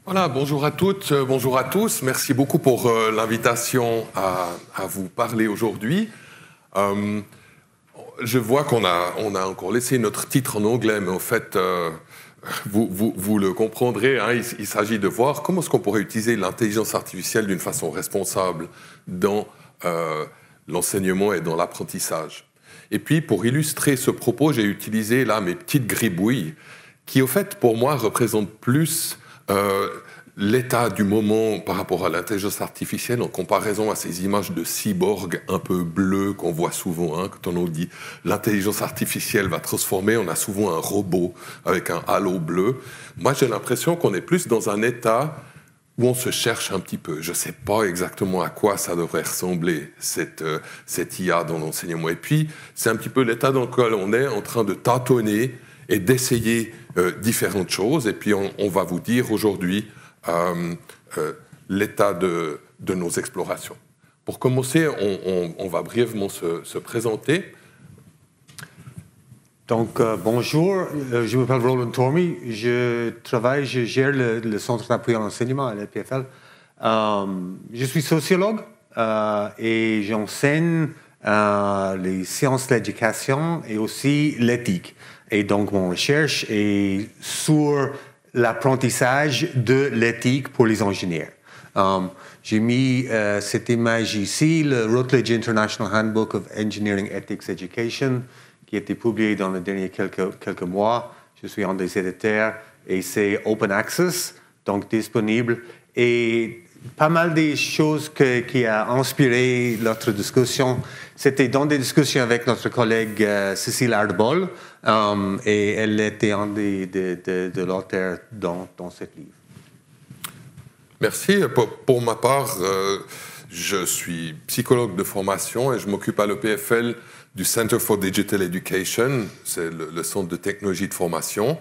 Voilà, bonjour à toutes, bonjour à tous. Merci beaucoup pour l'invitation à vous parler aujourd'hui. Je vois qu'on a encore laissé notre titre en anglais, mais en fait, vous le comprendrez, hein, il s'agit de voir comment est-ce qu'on pourrait utiliser l'intelligence artificielle d'une façon responsable dans l'enseignement et dans l'apprentissage. Et puis, pour illustrer ce propos, j'ai utilisé là mes petites gribouilles qui, au fait, pour moi, représentent plus l'état du moment par rapport à l'intelligence artificielle en comparaison à ces images de cyborgs un peu bleus qu'on voit souvent. Hein, quand on nous dit l'intelligence artificielle va transformer, on a souvent un robot avec un halo bleu. Moi, j'ai l'impression qu'on est plus dans un état où on se cherche un petit peu. Je ne sais pas exactement à quoi ça devrait ressembler, cette IA dans l'enseignement. Et puis, c'est un petit peu l'état dans lequel on est en train de tâtonner et d'essayer différentes choses. Et puis, on va vous dire aujourd'hui l'état de nos explorations. Pour commencer, on va brièvement se présenter. Donc, bonjour, je m'appelle Roland Tormy, je gère le centre d'appui à l'enseignement à l'EPFL. Je suis sociologue et j'enseigne les sciences de l'éducation et aussi l'éthique. Et donc, mon recherche est sur l'apprentissage de l'éthique pour les ingénieurs. J'ai mis cette image ici, le Routledge International Handbook of Engineering Ethics Education, qui a été publié dans les derniers quelques mois. Je suis un des éditeurs et c'est open access, donc disponible. Et pas mal des choses qui a inspiré notre discussion, c'était dans des discussions avec notre collègue Cécile Ardbol, et elle était un de l'auteur dans ce livre. Merci. Pour ma part, je suis psychologue de formation et je m'occupe à l'EPFL du Center for Digital Education, c'est le centre de technologie de formation.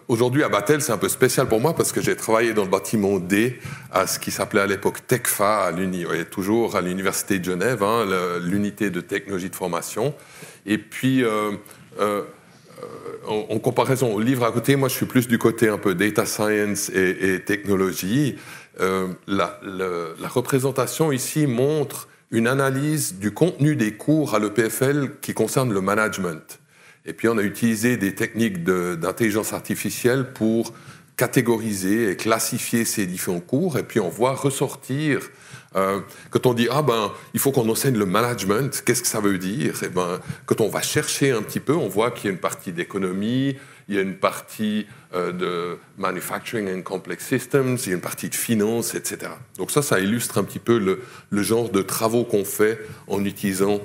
Aujourd'hui, à Battelle, c'est un peu spécial pour moi parce que j'ai travaillé dans le bâtiment D à ce qui s'appelait à l'époque TECFA, toujours à l'Université de Genève, hein, l'unité de technologie de formation. Et puis, en comparaison au livre à côté, moi, je suis plus du côté un peu data science et technologie. La représentation ici montre une analyse du contenu des cours à l'EPFL qui concerne le management. Et puis, on a utilisé des techniques d'intelligence artificielle pour catégoriser et classifier ces différents cours. Et puis, on voit ressortir, quand on dit « Ah ben, il faut qu'on enseigne le management », qu'est-ce que ça veut dire? Et ben, quand on va chercher un petit peu, on voit qu'il y a une partie d'économie, il y a une partie de manufacturing and complex systems, il y a une partie de finance, etc. Donc ça illustre un petit peu le genre de travaux qu'on fait en utilisant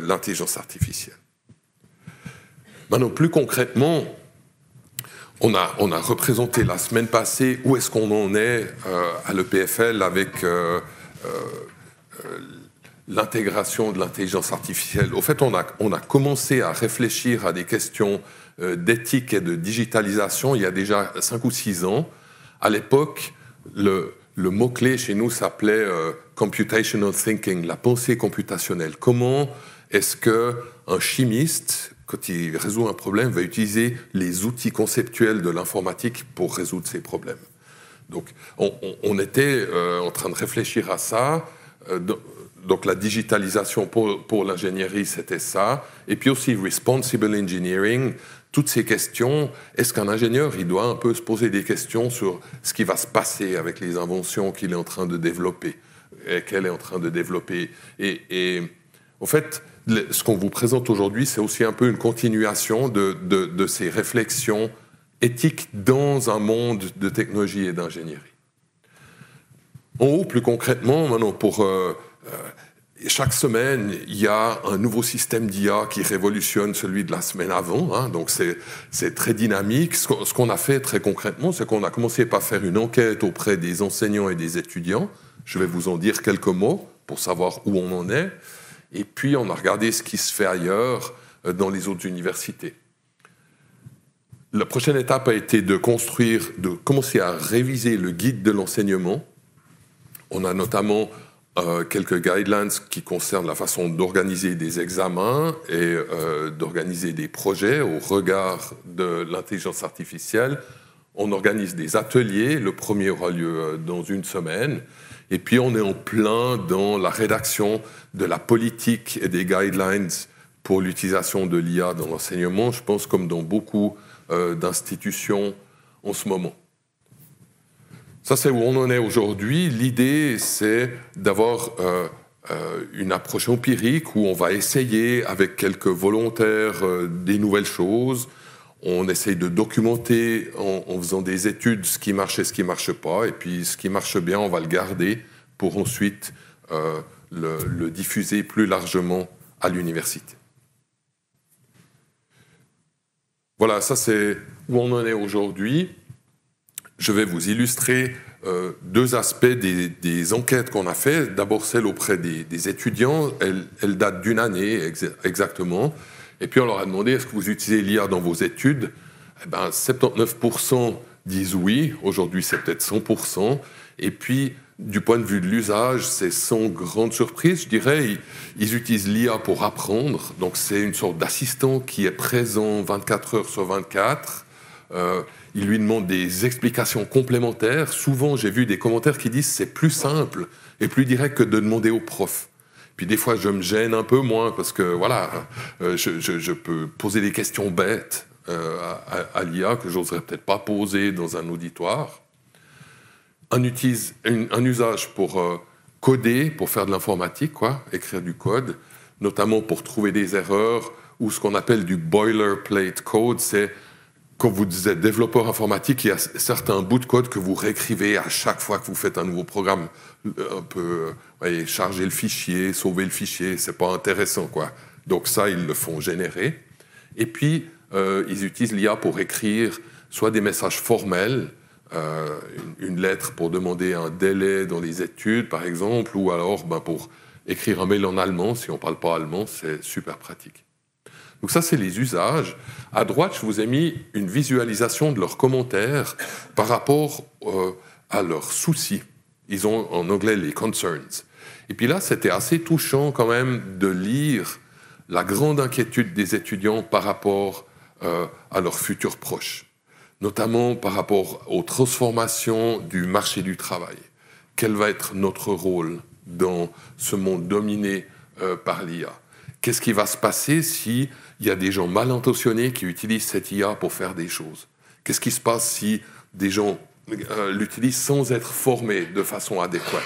l'intelligence artificielle. Maintenant, plus concrètement, on a représenté la semaine passée où est-ce qu'on en est à l'EPFL avec l'intégration de l'intelligence artificielle. Au fait, on a commencé à réfléchir à des questions d'éthique et de digitalisation il y a déjà 5 ou 6 ans. À l'époque, le mot-clé chez nous s'appelait computational thinking, la pensée computationnelle. Comment est-ce qu'un chimiste, quand il résout un problème, va utiliser les outils conceptuels de l'informatique pour résoudre ces problèmes? Donc, on était en train de réfléchir à ça. Donc, la digitalisation pour l'ingénierie, c'était ça. Et puis aussi, responsible engineering, toutes ces questions. Est-ce qu'un ingénieur, il doit un peu se poser des questions sur ce qui va se passer avec les inventions qu'il est en train de développer, et qu'elle est en train de développer? Et en fait, ce qu'on vous présente aujourd'hui, c'est aussi un peu une continuation de ces réflexions éthiques dans un monde de technologie et d'ingénierie. En haut, plus concrètement, maintenant, chaque semaine, il y a un nouveau système d'IA qui révolutionne celui de la semaine avant. Hein, donc, c'est très dynamique. Ce qu'on a fait très concrètement, c'est qu'on a commencé par faire une enquête auprès des enseignants et des étudiants. Je vais vous en dire quelques mots pour savoir où on en est. Et puis, on a regardé ce qui se fait ailleurs dans les autres universités. La prochaine étape a été de commencer à réviser le guide de l'enseignement. On a notamment quelques guidelines qui concernent la façon d'organiser des examens et d'organiser des projets au regard de l'intelligence artificielle. On organise des ateliers. Le premier aura lieu dans une semaine. Et puis, on est en plein dans la rédaction de la politique et des guidelines pour l'utilisation de l'IA dans l'enseignement, je pense comme dans beaucoup d'institutions en ce moment. Ça, c'est où on en est aujourd'hui. L'idée, c'est d'avoir une approche empirique où on va essayer, avec quelques volontaires, des nouvelles choses. On essaye de documenter en faisant des études ce qui marche et ce qui ne marche pas. Et puis, ce qui marche bien, on va le garder pour ensuite le diffuser plus largement à l'université. Voilà, ça c'est où on en est aujourd'hui. Je vais vous illustrer deux aspects des enquêtes qu'on a faites. D'abord, celle auprès des étudiants. Elle date d'une année exactement. Et puis, on leur a demandé, est-ce que vous utilisez l'IA dans vos études ? Eh ben, 79% disent oui. Aujourd'hui, c'est peut-être 100%. Et puis, du point de vue de l'usage, c'est sans grande surprise. Je dirais, ils utilisent l'IA pour apprendre. Donc, c'est une sorte d'assistant qui est présent 24 heures sur 24. Ils lui demandent des explications complémentaires. Souvent, j'ai vu des commentaires qui disent c'est plus simple et plus direct que de demander au prof. Puis des fois, je me gêne un peu moins parce que voilà, je peux poser des questions bêtes à l'IA que j'oserais peut-être pas poser dans un auditoire. Un usage pour coder, pour faire de l'informatique, écrire du code, notamment pour trouver des erreurs ou ce qu'on appelle du boilerplate code, c'est quand vous êtes développeur informatique, il y a certains bouts de code que vous réécrivez à chaque fois que vous faites un nouveau programme. Un peu, charger le fichier, sauver le fichier, c'est pas intéressant, Donc ça, ils le font générer. Et puis, ils utilisent l'IA pour écrire soit des messages formels, une lettre pour demander un délai dans les études, par exemple, ou alors pour écrire un mail en allemand. Si on ne parle pas allemand, c'est super pratique. Donc ça, c'est les usages. À droite, je vous ai mis une visualisation de leurs commentaires par rapport à leurs soucis. Ils ont en anglais les concerns. Et puis là, c'était assez touchant quand même de lire la grande inquiétude des étudiants par rapport à leurs futurs proches, notamment par rapport aux transformations du marché du travail. Quel va être notre rôle dans ce monde dominé par l'IA ? Qu'est-ce qui va se passer s'il y a des gens mal intentionnés qui utilisent cette IA pour faire des choses ? Qu'est-ce qui se passe si des gens l'utilisent sans être formés de façon adéquate ?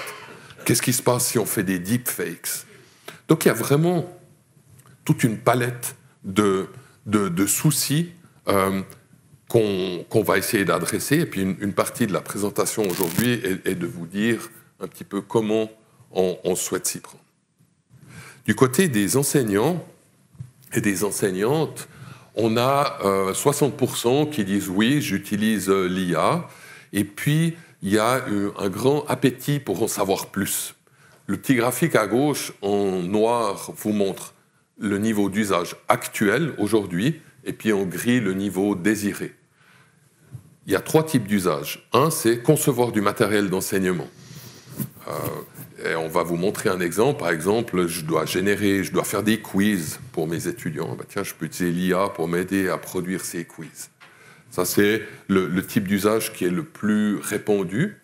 Qu'est-ce qui se passe si on fait des deepfakes ? Donc il y a vraiment toute une palette de soucis qu'on va essayer d'adresser. Et puis une partie de la présentation aujourd'hui est de vous dire un petit peu comment on souhaite s'y prendre. Du côté des enseignants et des enseignantes, on a 60% qui disent oui, j'utilise l'IA. Et puis, il y a un grand appétit pour en savoir plus. Le petit graphique à gauche, en noir, vous montre le niveau d'usage actuel, aujourd'hui, et puis en gris, le niveau désiré. Il y a 3 types d'usage. Un, c'est concevoir du matériel d'enseignement. Et on va vous montrer un exemple. Par exemple, je dois faire des quiz pour mes étudiants. Tiens, je peux utiliser l'IA pour m'aider à produire ces quiz. Ça, c'est le type d'usage qui est le plus répandu.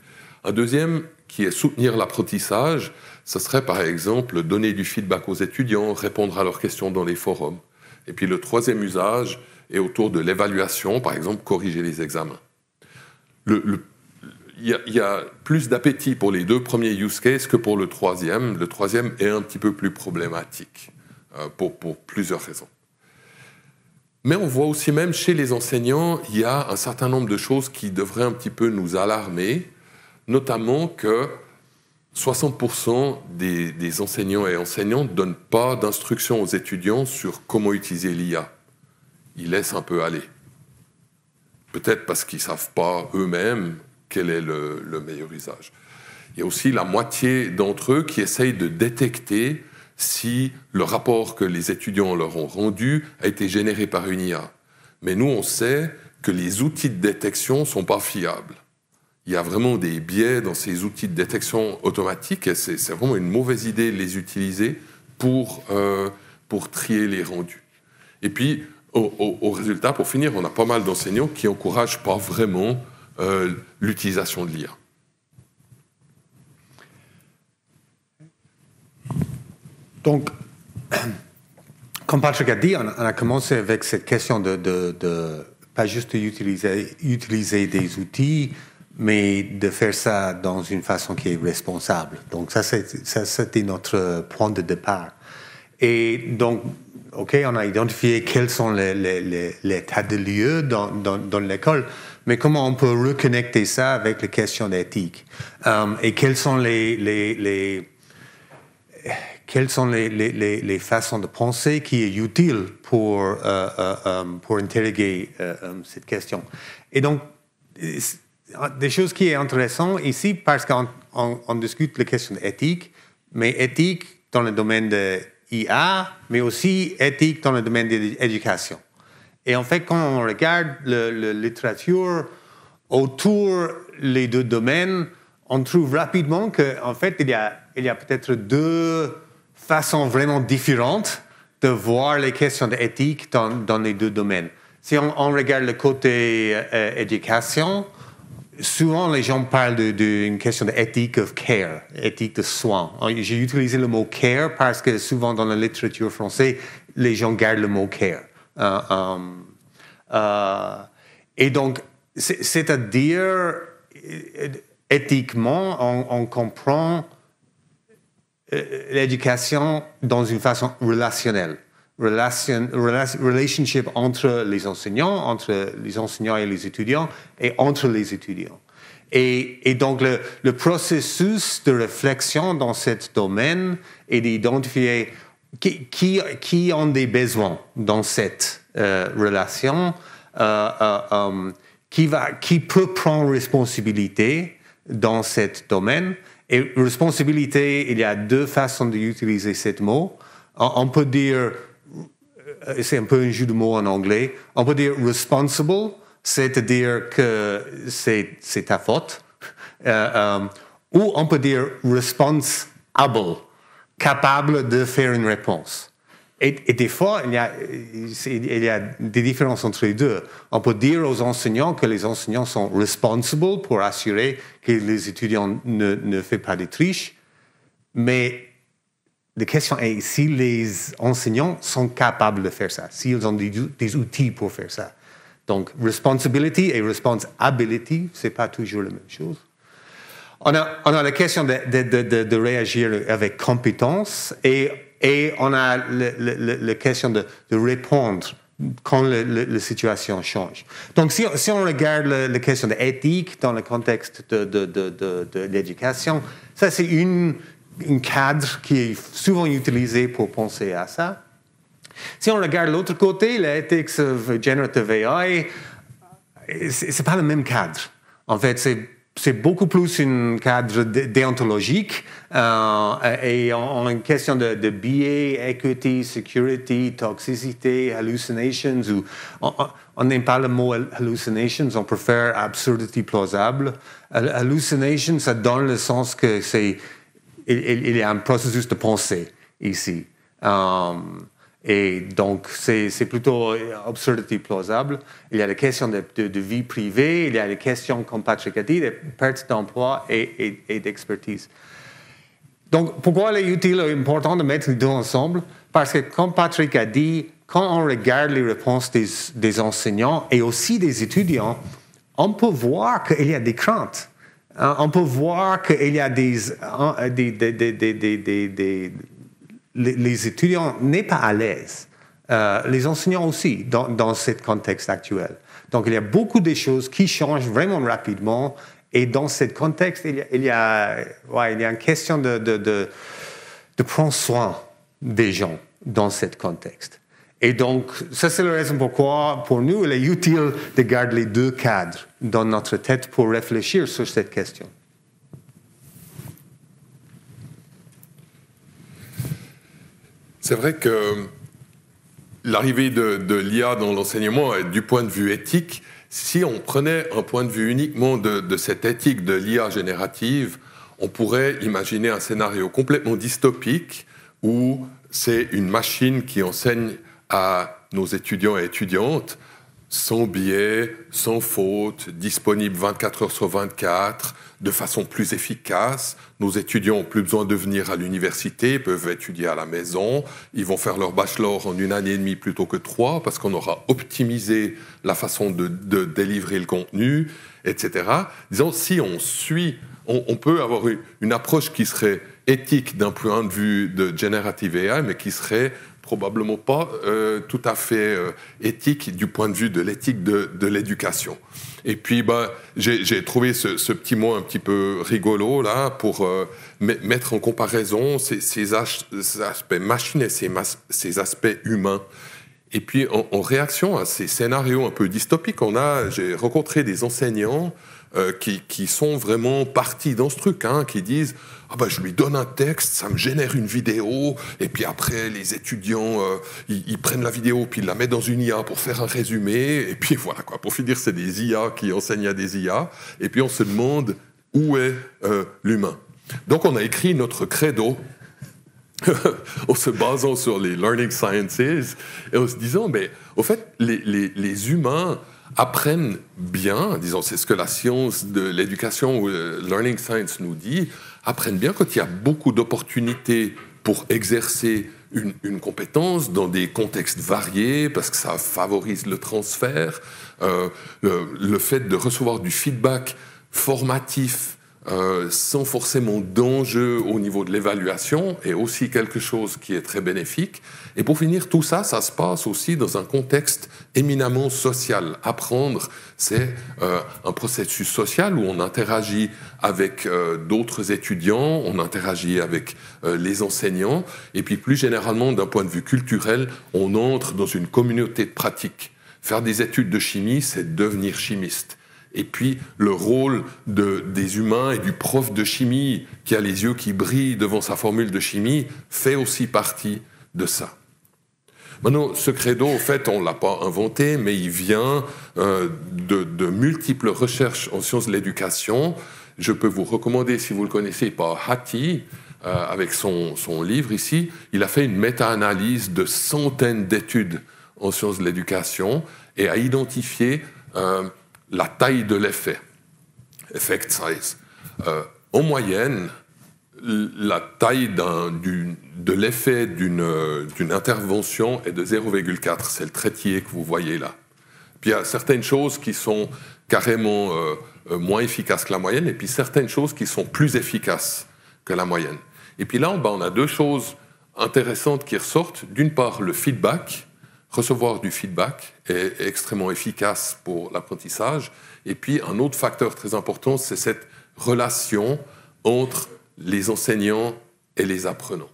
Un deuxième, qui est soutenir l'apprentissage, ce serait par exemple donner du feedback aux étudiants, répondre à leurs questions dans les forums. Et puis le troisième usage est autour de l'évaluation, par exemple corriger les examens. Il y a plus d'appétit pour les 2 premiers use cases que pour le troisième. Le troisième est un petit peu plus problématique pour plusieurs raisons. Mais on voit aussi même chez les enseignants, il y a un certain nombre de choses qui devraient un petit peu nous alarmer, notamment que 60% des enseignants et enseignantes ne donnent pas d'instructions aux étudiants sur comment utiliser l'IA. Ils laissent un peu aller. Peut-être parce qu'ils ne savent pas eux-mêmes quel est le meilleur usage. Il y a aussi la moitié d'entre eux qui essayent de détecter si le rapport que les étudiants leur ont rendu a été généré par une IA. Mais nous, on sait que les outils de détection ne sont pas fiables. Il y a vraiment des biais dans ces outils de détection automatique et c'est vraiment une mauvaise idée de les utiliser pour trier les rendus. Et puis, au résultat, pour finir, on a pas mal d'enseignants qui n'encouragent pas vraiment l'utilisation de l'IA. Donc, comme Patrick a dit, on a commencé avec cette question de pas juste utiliser des outils, mais de faire ça dans une façon qui est responsable. Donc ça, c'était notre point de départ. Et donc, OK, on a identifié quels sont les états de lieu dans l'école, mais comment on peut reconnecter ça avec les questions d'éthique et quelles sont les façons de penser qui est utile pour interroger cette question. Et donc, des choses qui est intéressant ici, parce qu'on discute les questions éthiques, mais éthique dans le domaine de IA, mais aussi éthique dans le domaine de l'éducation. Et en fait, quand on regarde la littérature autour les deux domaines, on trouve rapidement qu'en fait, il y a peut-être deux façons vraiment différentes de voir les questions d'éthique dans les deux domaines. Si on regarde le côté éducation, souvent les gens parlent d'une question d'éthique of care, éthique de soins. J'ai utilisé le mot care parce que souvent dans la littérature française, les gens gardent le mot care. Et donc, c'est-à-dire, éthiquement, on comprend l'éducation dans une façon relationnelle. Relationship entre les enseignants et les étudiants, et entre les étudiants. Et donc, le processus de réflexion dans ce domaine est d'identifier qui ont des besoins dans cette relation, qui peut prendre responsabilité dans ce domaine. Et responsabilité, il y a deux façons d'utiliser ce mot. On peut dire, c'est un peu un jeu de mots en anglais, on peut dire responsible, c'est-à-dire que c'est ta faute, ou on peut dire responsible, capable de faire une réponse. Et des fois, il y a des différences entre les deux. On peut dire aux enseignants que les enseignants sont responsibles pour assurer que les étudiants ne font pas de triche, mais la question est si les enseignants sont capables de faire ça, s'ils ont des outils pour faire ça. Donc, responsibility et responsibility, ce n'est pas toujours la même chose. On a la question de réagir avec compétence et on a la question de répondre quand la situation change. Donc, si on regarde la question de l'éthique dans le contexte de l'éducation, ça, c'est un cadre qui est souvent utilisé pour penser à ça. Si on regarde l'autre côté, l'ethics of generative AI, c'est pas le même cadre. En fait, c'est beaucoup plus un cadre déontologique et on a une question de biais, equity, security, toxicité, hallucinations. On n'aime pas le mot hallucinations, on préfère absurdity plausible. Hallucination, ça donne le sens que il y a un processus de pensée ici. Et donc, c'est plutôt absurdity plausible. Il y a les questions de vie privée, il y a les questions, comme Patrick a dit, de perte d'emploi et d'expertise. Donc, pourquoi il est utile et important de mettre les deux ensemble? Parce que, comme Patrick a dit, quand on regarde les réponses des enseignants et aussi des étudiants, on peut voir qu'il y a des craintes. On peut voir qu'il y a les étudiants n'est pas à l'aise. Les enseignants aussi, dans ce contexte actuel. Donc, il y a beaucoup de choses qui changent vraiment rapidement. Et dans ce contexte, il y a une question de prendre soin des gens dans ce contexte. Et donc, ça, c'est la raison pourquoi, pour nous, il est utile de garder les deux cadres dans notre tête pour réfléchir sur cette question. C'est vrai que l'arrivée de l'IA dans l'enseignement, du point de vue éthique, si on prenait un point de vue uniquement de cette éthique de l'IA générative, on pourrait imaginer un scénario complètement dystopique où c'est une machine qui enseigne à nos étudiants et étudiantes sans biais, sans faute, disponible 24 heures sur 24, de façon plus efficace. Nos étudiants n'ont plus besoin de venir à l'université, peuvent étudier à la maison. Ils vont faire leur bachelor en 1 année et demie plutôt que 3, parce qu'on aura optimisé la façon de délivrer le contenu, etc. Disons, si on suit, on peut avoir une approche qui serait éthique d'un point de vue de Generative AI, mais qui serait probablement pas tout à fait éthique du point de vue de l'éthique de l'éducation. Et puis, j'ai trouvé ce petit mot un petit peu rigolo là pour mettre en comparaison ces aspects machines et ces aspects humains. Et puis, en réaction à ces scénarios un peu dystopiques, j'ai rencontré des enseignants qui sont vraiment partis dans ce truc, qui disent je lui donne un texte, ça me génère une vidéo, et puis après les étudiants ils prennent la vidéo puis ils la mettent dans une IA pour faire un résumé, et puis voilà quoi. Pour finir, c'est des IA qui enseignent à des IA, et puis on se demande où est l'humain. Donc on a écrit notre credo en se basant sur les learning sciences et en se disant au fait les humains apprennent bien, disons, c'est ce que la science de l'éducation ou learning science nous dit, apprennent bien quand il y a beaucoup d'opportunités pour exercer une compétence dans des contextes variés, parce que ça favorise le transfert, le fait de recevoir du feedback formatif sans forcément d'enjeu au niveau de l'évaluation est aussi quelque chose qui est très bénéfique. Et pour finir, tout ça, ça se passe aussi dans un contexte éminemment social. Apprendre, c'est un processus social où on interagit avec d'autres étudiants, on interagit avec les enseignants, et puis plus généralement, d'un point de vue culturel, on entre dans une communauté de pratique. Faire des études de chimie, c'est devenir chimiste. Et puis, le rôle des humains et du prof de chimie qui a les yeux qui brillent devant sa formule de chimie fait aussi partie de ça. Maintenant, ce credo, en fait, on ne l'a pas inventé, mais il vient de multiples recherches en sciences de l'éducation. Je peux vous recommander, si vous le connaissez, par Hattie, avec son livre ici. Il a fait une méta-analyse de centaines d'études en sciences de l'éducation et a identifié la taille de l'effet, effect size. En moyenne, la taille de l'effet d'une intervention est de 0,4. C'est le trétier que vous voyez là. Puis il y a certaines choses qui sont carrément moins efficaces que la moyenne, et puis certaines choses qui sont plus efficaces que la moyenne. Et puis là, on a deux choses intéressantes qui ressortent. D'une part, le feedback. Recevoir du feedback est extrêmement efficace pour l'apprentissage. Et puis, un autre facteur très important, c'est cette relation entre les enseignants et les apprenants.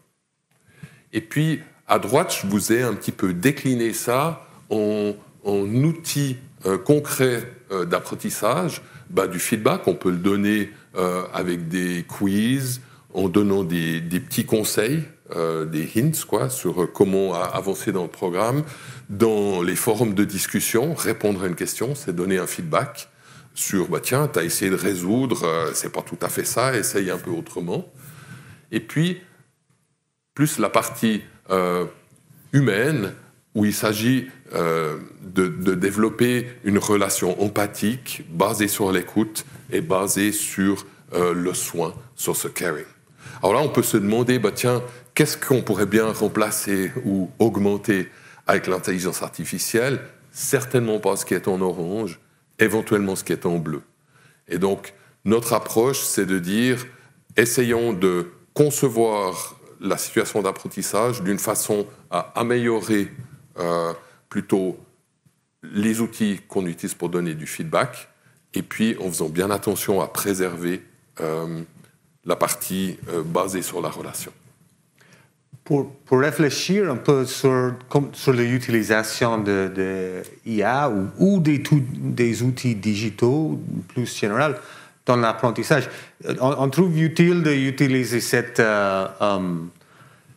Et puis, à droite, je vous ai un petit peu décliné ça en outils concrets d'apprentissage. Du feedback, on peut le donner avec des quiz, en donnant des petits conseils, des hints sur comment avancer dans le programme. Dans les forums de discussion, répondre à une question, c'est donner un feedback sur tiens, tu as essayé de résoudre, c'est pas tout à fait ça, essaye un peu autrement. Et puis, plus la partie humaine, où il s'agit de développer une relation empathique basée sur l'écoute et basée sur le soin, sur ce caring. Alors là, on peut se demander, tiens, qu'est-ce qu'on pourrait bien remplacer ou augmenter avec l'intelligence artificielle? Certainement pas ce qui est en orange, éventuellement ce qui est en bleu. Et donc, notre approche, c'est de dire, essayons de concevoir la situation d'apprentissage d'une façon à améliorer plutôt les outils qu'on utilise pour donner du feedback, et puis en faisant bien attention à préserver la partie basée sur la relation. Pour réfléchir un peu sur l'utilisation de IA ou des outils digitaux plus généraux dans l'apprentissage, on trouve utile d'utiliser cette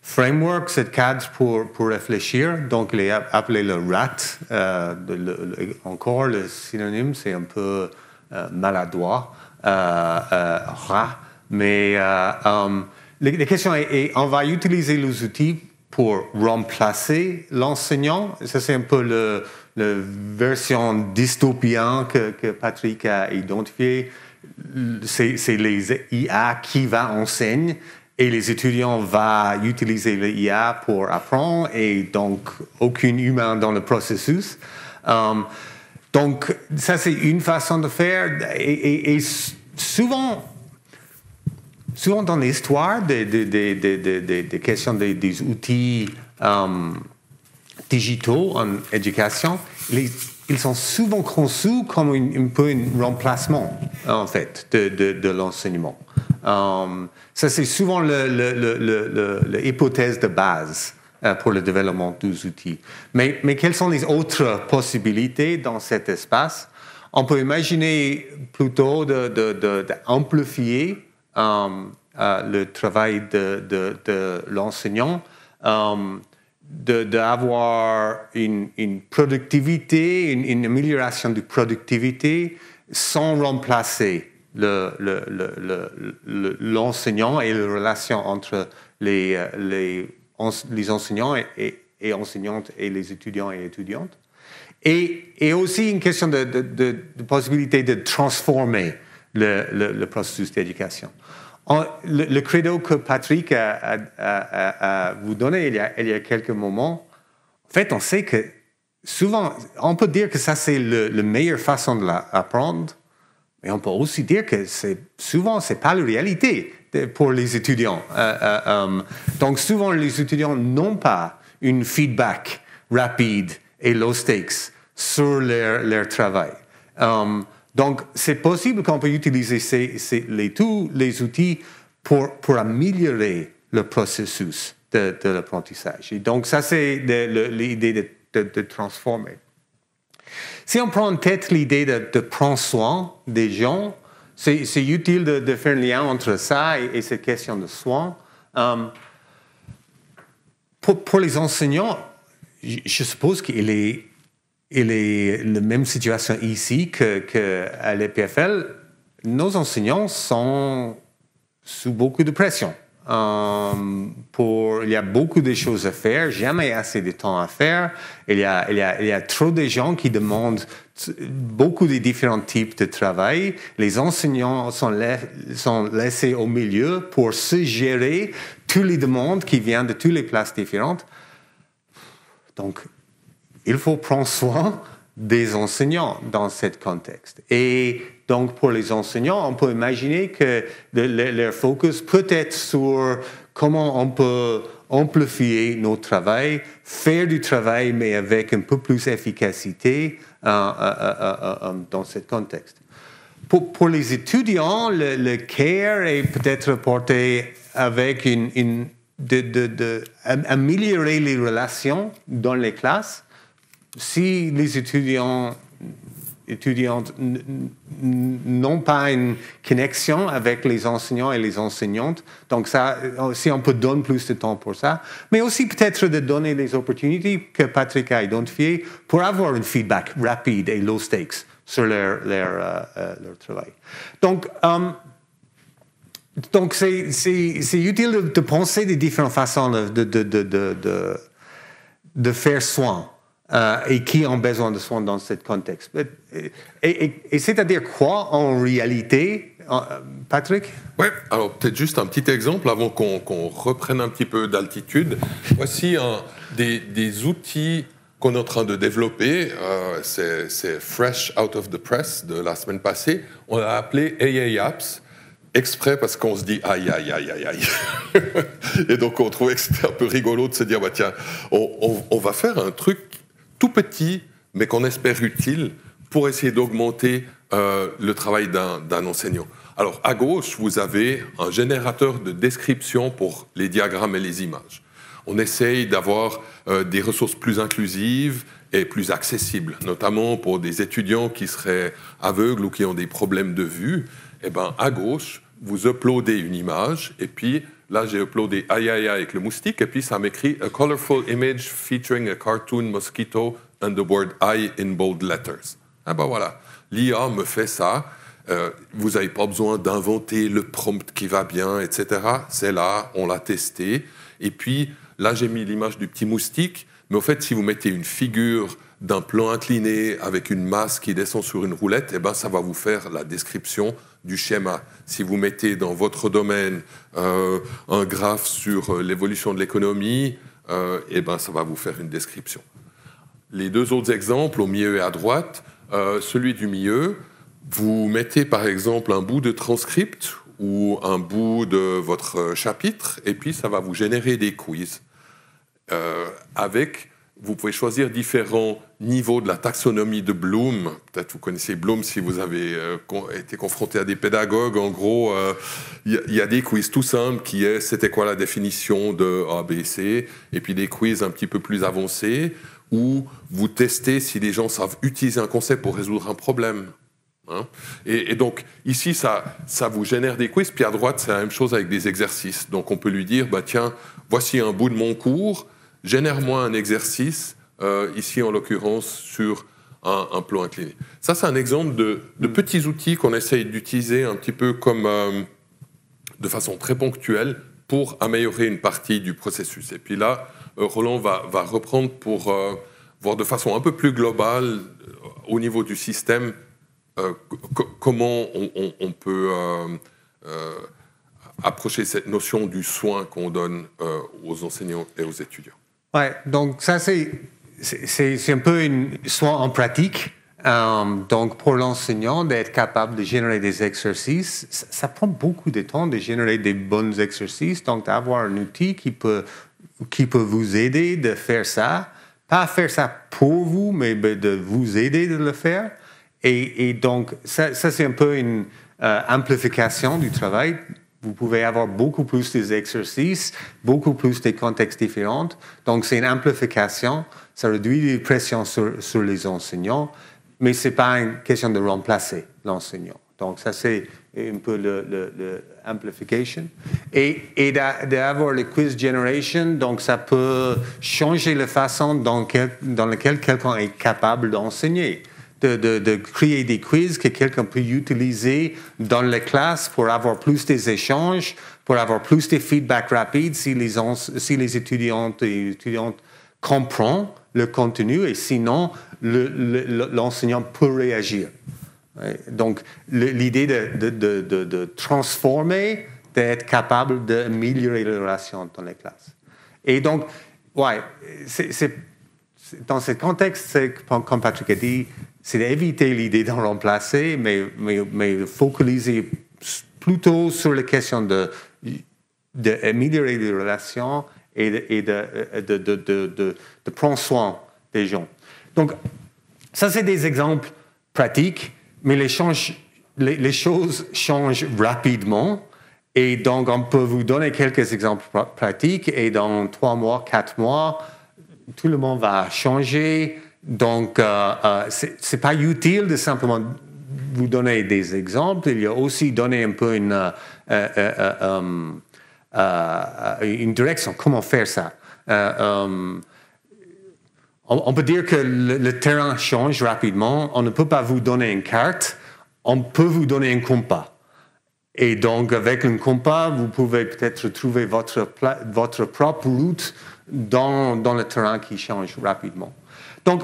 framework, cette cadre pour réfléchir. Donc, il est appelé le RAT. Encore, le synonyme, c'est un peu maladroit, rat. Mais la question est, on va utiliser les outils pour remplacer l'enseignant. Ça, c'est un peu version dystopienne que Patrick a identifiée. C'est les IA qui va enseigner et les étudiants vont utiliser les IA pour apprendre et donc aucun humain dans le processus. Donc ça c'est une façon de faire et souvent dans l'histoire des questions des outils digitaux en éducation, ils sont souvent conçus comme un peu un remplacement, en fait, de l'enseignement. Ça, c'est souvent l'hypothèse de base pour le développement des outils. Mais quelles sont les autres possibilités dans cet espace? On peut imaginer plutôt d'amplifier le travail de l'enseignant, d'avoir une productivité, une amélioration de productivité sans remplacer l'enseignant et la relation entre les enseignants et enseignantes et les étudiants et étudiantes. Et aussi une question de possibilité de transformer le processus d'éducation. Le credo que Patrick a vous donné il y a quelques moments, en fait, on sait que souvent, on peut dire que ça, c'est la meilleure façon de l'apprendre, mais on peut aussi dire que souvent, ce n'est pas la réalité pour les étudiants. Donc, souvent, les étudiants n'ont pas une feedback rapide et low stakes sur leur travail. Donc, c'est possible qu'on peut utiliser tous les outils pour améliorer le processus de l'apprentissage. Et donc, ça, c'est l'idée de transformer. Si on prend en tête l'idée de prendre soin des gens, c'est utile de faire un lien entre ça et cette question de soin. Pour les enseignants, je suppose qu'il est la même situation ici qu'à l'EPFL. Nos enseignants sont sous beaucoup de pression. Il y a beaucoup de choses à faire, jamais assez de temps à faire. Il y a trop de gens qui demandent beaucoup de différents types de travail. Les enseignants sont laissés au milieu pour se gérer toutes les demandes qui viennent de toutes les places différentes. Donc, il faut prendre soin des enseignants dans ce contexte. Et donc, pour les enseignants, on peut imaginer que leur focus peut être sur comment on peut amplifier notre travail, faire du travail, mais avec un peu plus d'efficacité dans ce contexte. Pour les étudiants, le care est peut-être porté avec améliorer les relations dans les classes. Si les étudiantes n'ont pas une connexion avec les enseignants et les enseignantes, donc ça, si on peut donner plus de temps pour ça, mais aussi peut-être de donner les opportunités que Patrick a identifiées pour avoir un feedback rapide et low stakes sur leur travail. Donc c'est utile de penser des différentes façons de faire soin. Et qui ont besoin de soins dans ce contexte. Et c'est-à-dire quoi en réalité, Patrick? Oui, alors peut-être juste un petit exemple avant qu'on reprenne un petit peu d'altitude. Voici des outils qu'on est en train de développer. C'est fresh out of the press de la semaine passée. On l'a appelé AA Apps. Exprès parce qu'on se dit aïe. Et donc on trouvait que c'était un peu rigolo de se dire, bah tiens, on va faire un truc tout petit, mais qu'on espère utile pour essayer d'augmenter le travail d'un enseignant. Alors, à gauche, vous avez un générateur de description pour les diagrammes et les images. On essaye d'avoir des ressources plus inclusives et plus accessibles, notamment pour des étudiants qui seraient aveugles ou qui ont des problèmes de vue. Eh ben, à gauche, vous uploadez une image, et puis là, j'ai uploadé aïe avec le moustique, et puis ça m'écrit « A colorful image featuring a cartoon mosquito and the word I in bold letters ». Ah ben voilà, l'IA me fait ça. Vous n'avez pas besoin d'inventer le prompt qui va bien, etc. C'est là, on l'a testé. Et puis, là, j'ai mis l'image du petit moustique, mais au fait, si vous mettez une figure d'un plan incliné avec une masse qui descend sur une roulette, eh ben, ça va vous faire la description du schéma. Si vous mettez dans votre domaine un graphe sur l'évolution de l'économie, eh ben, ça va vous faire une description. Les deux autres exemples, au milieu et à droite, celui du milieu, vous mettez par exemple un bout de transcript ou un bout de votre chapitre, et puis ça va vous générer des quiz. Vous pouvez choisir différents niveaux de la taxonomie de Bloom. Peut-être vous connaissez Bloom si vous avez été confronté à des pédagogues. En gros, il y a des quiz tout simples qui est c'était quoi la définition de A, B, C, et puis des quiz un petit peu plus avancés où vous testez si les gens savent utiliser un concept pour résoudre un problème. Hein, et donc, ici, ça vous génère des quiz, puis à droite, c'est la même chose avec des exercices. Donc, on peut lui dire, bah, tiens, voici un bout de mon cours, génère-moi un exercice, ici, en l'occurrence, sur un plan incliné. Ça, c'est un exemple de petits outils qu'on essaye d'utiliser un petit peu comme de façon très ponctuelle pour améliorer une partie du processus. Et puis là, Roland va reprendre pour voir de façon un peu plus globale, au niveau du système, comment on peut approcher cette notion du soin qu'on donne aux enseignants et aux étudiants. Ouais, donc ça c'est un peu un soin en pratique. Donc pour l'enseignant d'être capable de générer des exercices, ça prend beaucoup de temps de générer des bons exercices. Donc d'avoir un outil qui peut vous aider de faire ça, pas faire ça pour vous, mais de vous aider de le faire. Et donc, ça c'est un peu une amplification du travail. Vous pouvez avoir beaucoup plus d'exercices, beaucoup plus de contextes différents. Donc, c'est une amplification. Ça réduit les pressions sur les enseignants, mais ce n'est pas une question de remplacer l'enseignant. Donc, ça, c'est un peu l'amplification. Et d'avoir le quiz generation, donc ça peut changer la façon dans laquelle quelqu'un est capable d'enseigner. De créer des quiz que quelqu'un peut utiliser dans les classes pour avoir plus d'échanges, pour avoir plus de feedback rapide si les étudiantes et étudiantes comprennent le contenu et sinon l'enseignant peut réagir. Donc l'idée de transformer, d'être capable d'améliorer les relations dans les classes. Et donc, ouais, dans ce contexte, comme Patrick a dit, c'est d'éviter l'idée d'en remplacer, mais focaliser plutôt sur la question d'améliorer les relations et de prendre soin des gens. Donc, ça, c'est des exemples pratiques, mais les choses changent rapidement. Et donc, on peut vous donner quelques exemples pratiques, et dans 3 mois, 4 mois, tout le monde va changer. Donc, ce n'est pas utile de simplement vous donner des exemples. Il y a aussi donner un peu une direction, comment faire ça. On peut dire que le terrain change rapidement. On ne peut pas vous donner une carte. On peut vous donner un compas. Et donc, avec un compas, vous pouvez peut-être trouver votre propre route dans le terrain qui change rapidement. Donc,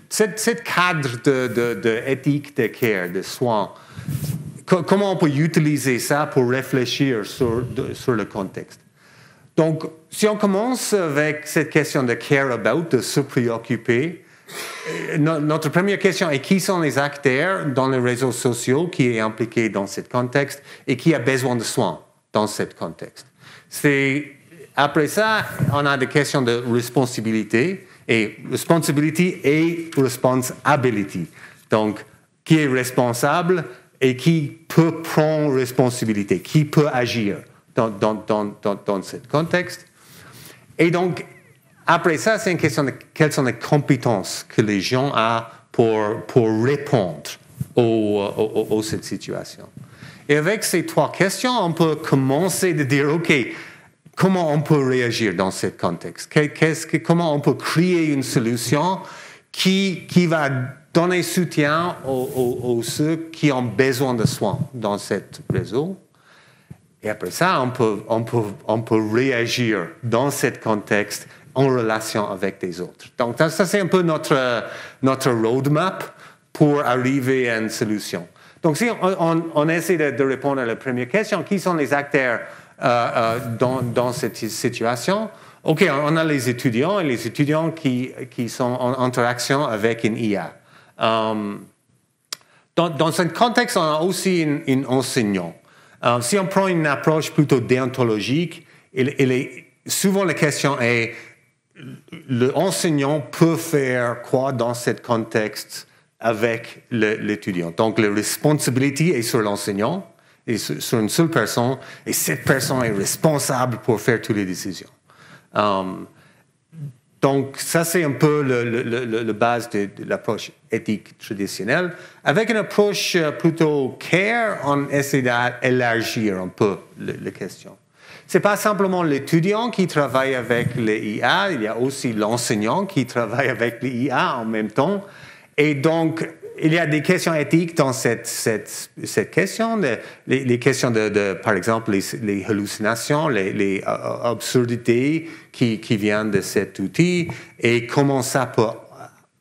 cette cadre d'éthique de care, de soins, comment on peut utiliser ça pour réfléchir sur le contexte? Donc, si on commence avec cette question de care about, de se préoccuper, notre première question est qui sont les acteurs dans les réseaux sociaux qui est impliqué dans ce contexte et qui a besoin de soins dans ce contexte. Après ça, on a des questions de responsabilité et responsibility. Donc, qui est responsable et qui peut prendre responsabilité, qui peut agir dans ce contexte. Et donc, après ça, c'est une question de quelles sont les compétences que les gens ont pour répondre à cette situation. Et avec ces 3 questions, on peut commencer à dire, OK, comment on peut réagir dans ce contexte? Comment on peut créer une solution qui va donner soutien aux ceux qui ont besoin de soins dans ce réseau? Et après ça, on peut réagir dans ce contexte en relation avec des autres. Donc ça c'est un peu notre roadmap pour arriver à une solution. Donc si on essaie de répondre à la première question, qui sont les acteurs dans cette situation? OK, on a les étudiants et les étudiants qui sont en interaction avec une IA. Dans ce contexte, on a aussi un enseignant. Si on prend une approche plutôt déontologique, souvent la question est, l'enseignant peut faire quoi dans ce contexte avec l'étudiant? Donc, la responsabilité est sur l'enseignant, et sur une seule personne, et cette personne est responsable pour faire toutes les décisions. Donc, ça, c'est un peu la base de l'approche éthique traditionnelle. Avec une approche plutôt care, on essaie d'élargir un peu la question. Ce n'est pas simplement l'étudiant qui travaille avec l'IA, il y a aussi l'enseignant qui travaille avec l'IA en même temps. Et donc, il y a des questions éthiques dans cette question, les questions par exemple, les hallucinations, les absurdités qui viennent de cet outil et comment ça peut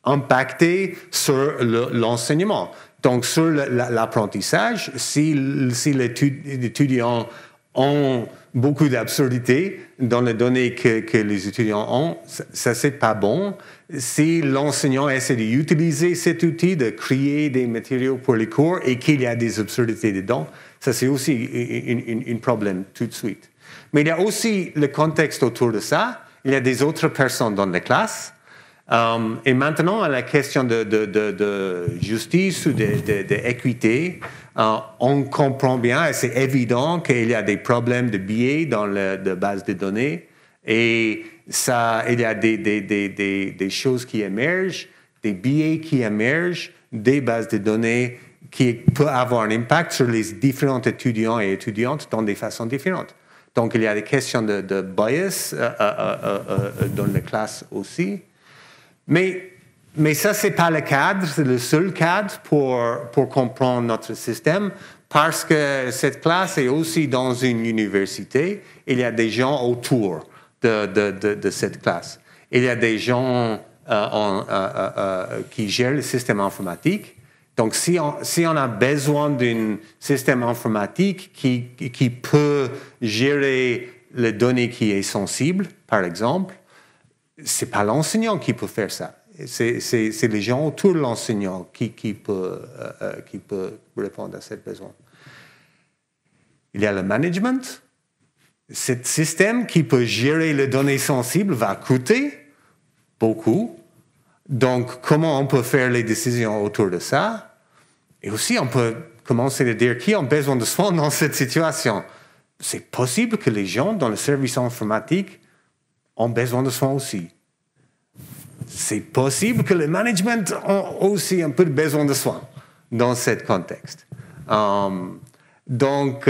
impacter sur l'enseignement. Donc, sur l'apprentissage, si les étudiants ont beaucoup d'absurdités dans les données que les étudiants ont, ça c'est pas bon. Si l'enseignant essaie d'utiliser cet outil, de créer des matériaux pour les cours et qu'il y a des absurdités dedans, ça c'est aussi un problème tout de suite. Mais il y a aussi le contexte autour de ça. Il y a des autres personnes dans la classe. Et maintenant, à la question de justice ou d'équité, on comprend bien, et c'est évident qu'il y a des problèmes de biais dans la base de données, et il y a des choses qui émergent, des biais qui émergent, des bases de données qui peuvent avoir un impact sur les différents étudiants et étudiantes dans des façons différentes. Donc, il y a des questions de bias dans la classe aussi. Mais ça, ce n'est pas le cadre, c'est le seul cadre pour comprendre notre système, parce que cette classe est aussi dans une université. Il y a des gens autour de cette classe. Il y a des gens qui gèrent le système informatique. Donc, si on a besoin d'un système informatique qui peut gérer les données qui sont sensibles, par exemple, ce n'est pas l'enseignant qui peut faire ça. C'est les gens autour de l'enseignant qui peut répondre à ce besoin. Il y a le management. Ce système qui peut gérer les données sensibles va coûter beaucoup. Donc, comment on peut faire les décisions autour de ça? Et aussi, on peut commencer à dire qui a besoin de soins dans cette situation. C'est possible que les gens dans le service informatique ont besoin de soins aussi. C'est possible que le management ait aussi un peu de besoin de soins dans ce contexte. Donc,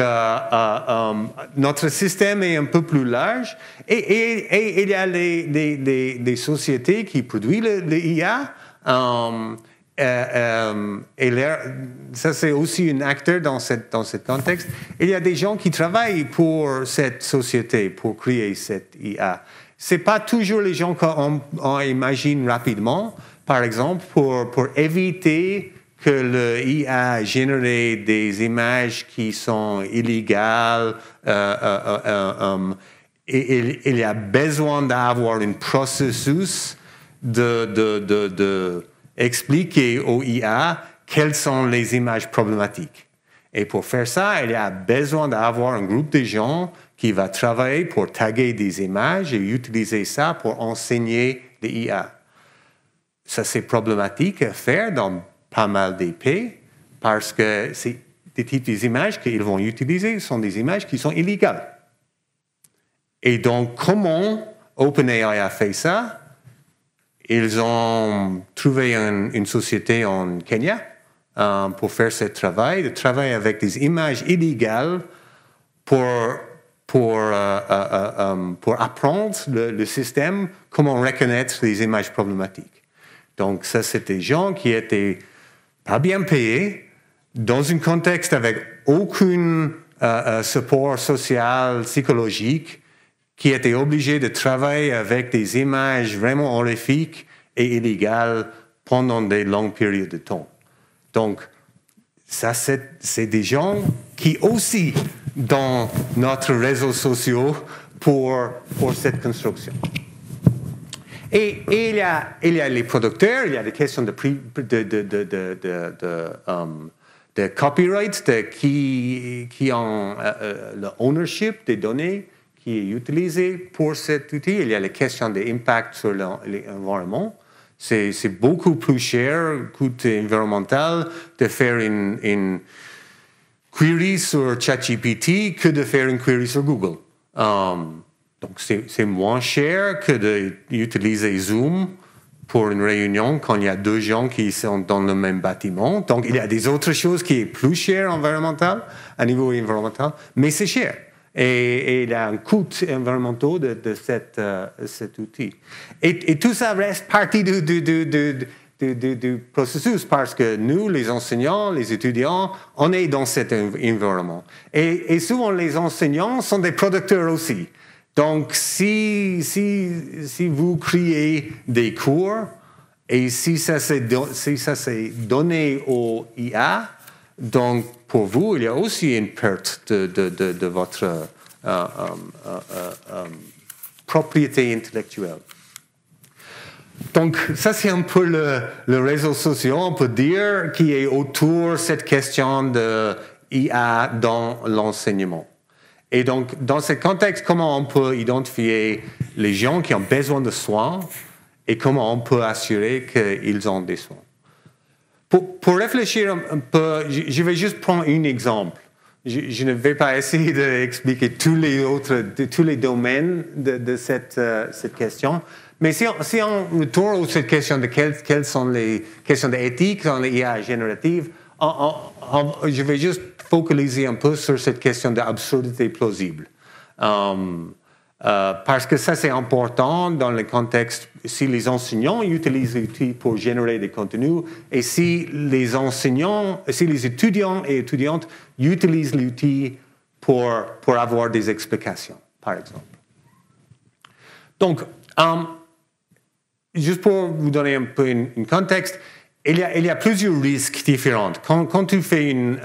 notre système est un peu plus large et il y a des sociétés qui produisent l'IA. Et ça, c'est aussi un acteur dans ce contexte. Il y a des gens qui travaillent pour cette société, pour créer cette IA. Ce n'est pas toujours les gens qu'on imagine rapidement. Par exemple, pour éviter que l'IA génère des images qui sont illégales, il y a besoin d'avoir un processus d'expliquer aux IA quelles sont les images problématiques. Et pour faire ça, il y a besoin d'avoir un groupe de gens qui va travailler pour taguer des images et utiliser ça pour enseigner l'IA. Ça, c'est problématique à faire dans pas mal d'IP parce que c'est des types d'images qu'ils vont utiliser sont des images qui sont illégales. Et donc, comment OpenAI a fait ça? Ils ont trouvé une société en Kenya pour faire ce travail, de travailler avec des images illégales pour apprendre le système comment reconnaître les images problématiques. Donc, ça, c'était des gens qui étaient pas bien payés, dans un contexte avec aucun support social, psychologique, qui étaient obligés de travailler avec des images vraiment horrifiques et illégales pendant des longues périodes de temps. Donc, ça, c'est des gens qui aussi dans notre réseau social pour cette construction. Et il y a les producteurs, il y a des questions de copyright, qui ont le ownership des données qui est utilisé pour cet outil. Il y a les questions d'impact sur l'environnement. C'est beaucoup plus cher, coût environnemental, de faire une query sur ChatGPT que de faire une query sur Google. Donc, c'est moins cher que d'utiliser Zoom pour une réunion quand il y a deux gens qui sont dans le même bâtiment. Donc, il y a des autres choses qui sont plus chères à niveau environnemental, mais c'est cher. Et il y a un coût environnemental de cet outil. Et tout ça reste partie du processus parce que nous, les enseignants, les étudiants, on est dans cet environnement. Et souvent, les enseignants sont des producteurs aussi. Donc, si vous créez des cours et si ça s'est donné au IA, donc pour vous, il y a aussi une perte de votre propriété intellectuelle. Donc, ça, c'est un peu le réseau social, on peut dire, qui est autour de cette question de IA dans l'enseignement. Et donc, dans ce contexte, comment on peut identifier les gens qui ont besoin de soins et comment on peut assurer qu'ils ont des soins. Pour réfléchir un peu, je vais juste prendre un exemple. Je ne vais pas essayer d'expliquer tous les domaines de cette question. Mais si on retourne à cette question de quelles sont les questions d'éthique dans l'IA générative, je vais juste focaliser un peu sur cette question d'absurdité plausible. Parce que ça, c'est important dans le contexte, si les enseignants utilisent l'outil pour générer des contenus et si les étudiants et étudiantes utilisent l'outil pour avoir des explications, par exemple. Donc, juste pour vous donner un peu un contexte, il y a plusieurs risques différents. Quand tu fais une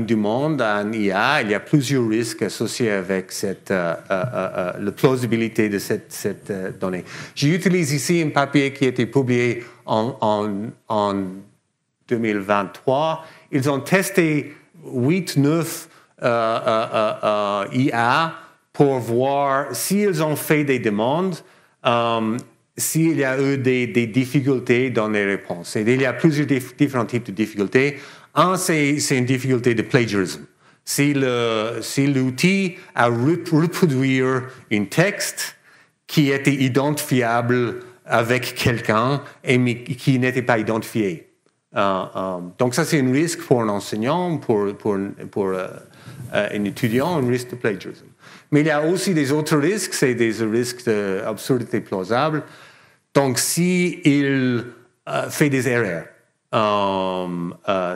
demande à un IA, il y a plusieurs risques associés avec la plausibilité de cette donnée. J'utilise ici un papier qui a été publié en 2023. Ils ont testé 8-9 IA pour voir s'ils ont fait des demandes, s'il y a eu des difficultés dans les réponses. Et il y a plusieurs différents types de difficultés. Un, c'est une difficulté de plagiarisme. Si l'outil a reproduit un texte qui était identifiable avec quelqu'un mais qui n'était pas identifié. Donc ça, c'est un risque pour un enseignant, pour un étudiant, un risque de plagiarisme. Mais il y a aussi des autres risques, c'est des risques d'absurdité plausible. Donc, s'il fait des erreurs,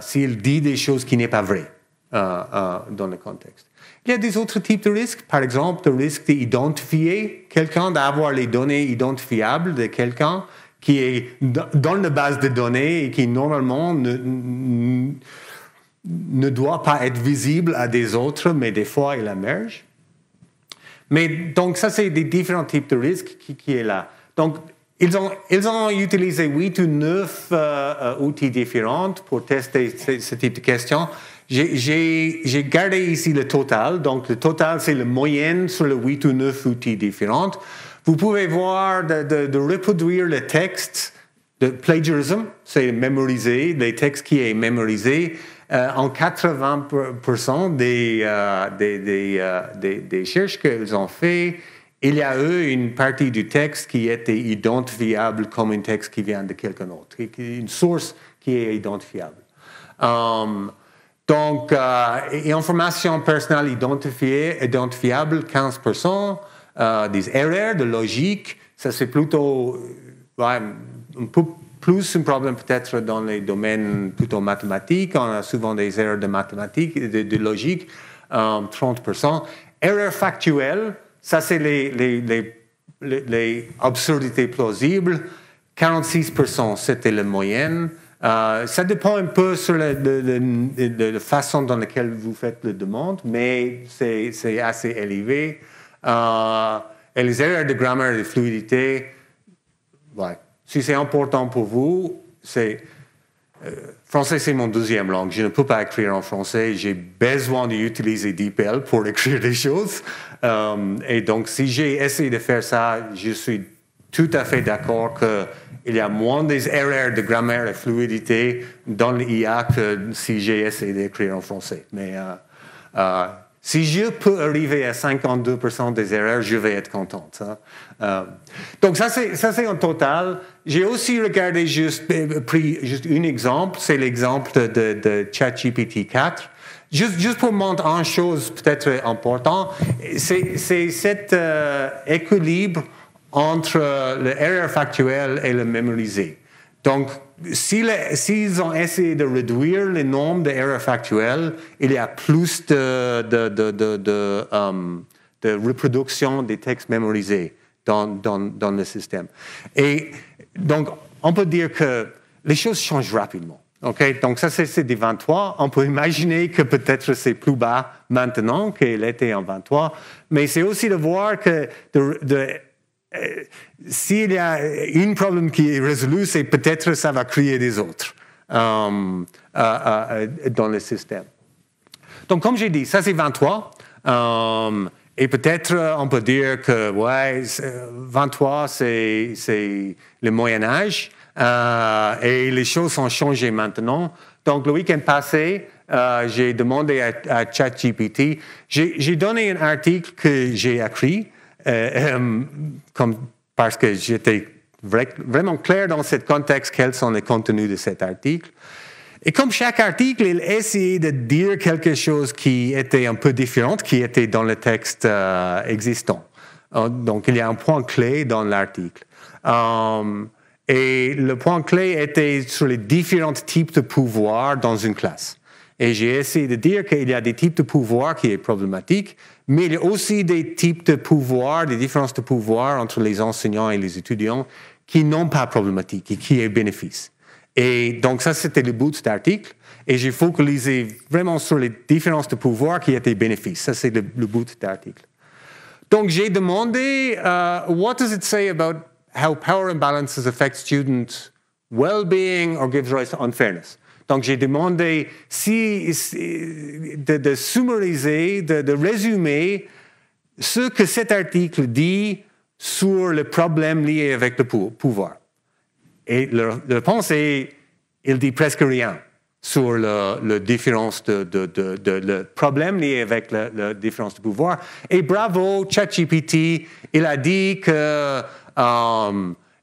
s'il dit des choses qui n'est pas vraies dans le contexte. Il y a des autres types de risques, par exemple, le risque d'identifier quelqu'un, d'avoir les données identifiables de quelqu'un qui est dans la base de données et qui normalement ne doit pas être visible à des autres, mais des fois il émerge. Mais donc ça, c'est des différents types de risques qui est là. Donc, ils ont utilisé 8 ou 9 outils différents pour tester ce type de questions. J'ai gardé ici le total. Donc, le total, c'est la moyenne sur les 8 ou 9 outils différents. Vous pouvez voir de reproduire le texte de plagiarism, c'est mémoriser, les textes qui est mémorisé. En 80% des recherches qu'ils ont fait, il y a eu une partie du texte qui était identifiable comme un texte qui vient de quelqu'un d'autre, une source qui est identifiable. Donc, information personnelle identifiable, 15%, des erreurs de logique, ça c'est plutôt un peu plus un problème peut-être dans les domaines plutôt mathématiques. On a souvent des erreurs de mathématiques, de logique, 30%. erreurs factuelles, ça c'est les absurdités plausibles. 46%, c'était la moyenne. Ça dépend un peu sur la façon dans laquelle vous faites la demande, mais c'est assez élevé. Et les erreurs de grammaire et de fluidité, ouais. Si c'est important pour vous, français, c'est mon deuxième langue. Je ne peux pas écrire en français. J'ai besoin d'utiliser DeepL pour écrire des choses. Et donc, si j'ai essayé de faire ça, je suis tout à fait d'accord qu'il y a moins des erreurs de grammaire et fluidité dans l'IA que si j'ai essayé d'écrire en français. Mais si je peux arriver à 52% des erreurs, je vais être contente. Hein. Donc ça c'est en total. J'ai aussi regardé pris juste un exemple, c'est l'exemple de ChatGPT 4. Juste pour montrer une chose peut-être importante, c'est cet équilibre entre l'erreur factuelle et le mémorisé. Donc, s'ils ont essayé de réduire le nombre d'erreurs factuelles, il y a plus de reproduction des textes mémorisés dans le système. Et donc, on peut dire que les choses changent rapidement. Okay? Donc, ça, c'est des 23. On peut imaginer que peut-être c'est plus bas maintenant qu'il était en 23. Mais c'est aussi de voir que s'il y a un problème qui est résolu, c'est peut-être ça va créer des autres dans le système. Donc, comme j'ai dit, ça c'est 23. Et peut-être on peut dire que 23 c'est le Moyen-Âge et les choses ont changé maintenant. Donc, le week-end passé, j'ai demandé à ChatGPT, j'ai donné un article que j'ai écrit. Parce que j'étais vraiment clair dans ce contexte quels sont les contenus de cet article. Et comme chaque article, il essayait de dire quelque chose qui était un peu différent, qui était dans le texte existant. Donc, il y a un point clé dans l'article. Et le point clé était sur les différents types de pouvoirs dans une classe. Et j'ai essayé de dire qu'il y a des types de pouvoirs qui sont problématiques, mais il y a aussi des types de pouvoirs, des différences de pouvoirs entre les enseignants et les étudiants qui n'ont pas problématique et qui est bénéfice. Et donc ça, c'était le bout de cet article. Et j'ai focalisé vraiment sur les différences de pouvoirs qui étaient bénéfices. Ça, c'est le bout de cet article. Donc j'ai demandé, what does it say about how power imbalances affect student well-being or gives rise to unfairness? Donc, j'ai demandé de summariser, de résumer ce que cet article dit sur le problème lié avec le pouvoir. Et la réponse est, il dit presque rien sur la différence le problème lié avec la différence de pouvoir. Et bravo, ChatGPT, il a dit que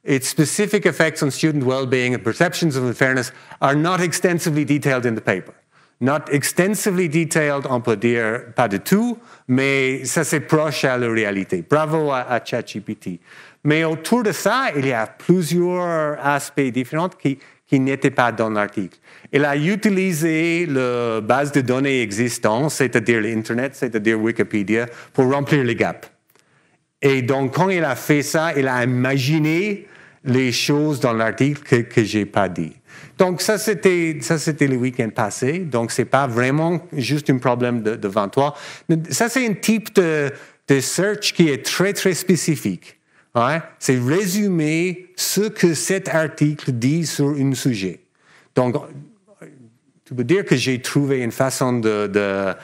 its specific effects on student well-being and perceptions of unfairness are not extensively detailed in the paper. Not extensively detailed, on peut dire pas du tout, mais ça c'est proche à la réalité. Bravo à ChatGPT. Mais autour de ça, il y a plusieurs aspects différents qui n'étaient pas dans l'article. Il a utilisé la base de données existante, c'est-à-dire l'Internet, c'est-à-dire Wikipédia, pour remplir les gaps. Et donc, quand il a fait ça, il a imaginé les choses dans l'article que je n'ai pas dit. Donc, ça, c'était le week-end passé. Donc, ce n'est pas vraiment juste un problème de 23. Ça, c'est un type de search qui est très, très spécifique. Ouais? C'est résumer ce que cet article dit sur un sujet. Donc, tu peux dire que j'ai trouvé une façon de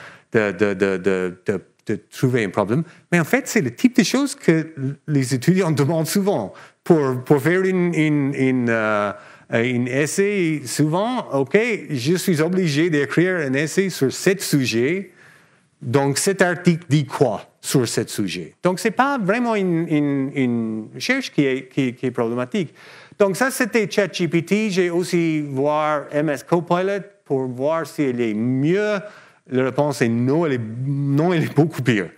trouver un problème. Mais en fait, c'est le type de choses que les étudiants demandent souvent. Pour faire un essai, souvent, OK, je suis obligé d'écrire un essai sur ce sujet. Donc, cet article dit quoi sur ce sujet? Donc, ce n'est pas vraiment une recherche qui est problématique. Donc, ça, c'était ChatGPT. J'ai aussi vu MS Copilot pour voir s'il est mieux. La réponse est non, elle est beaucoup pire.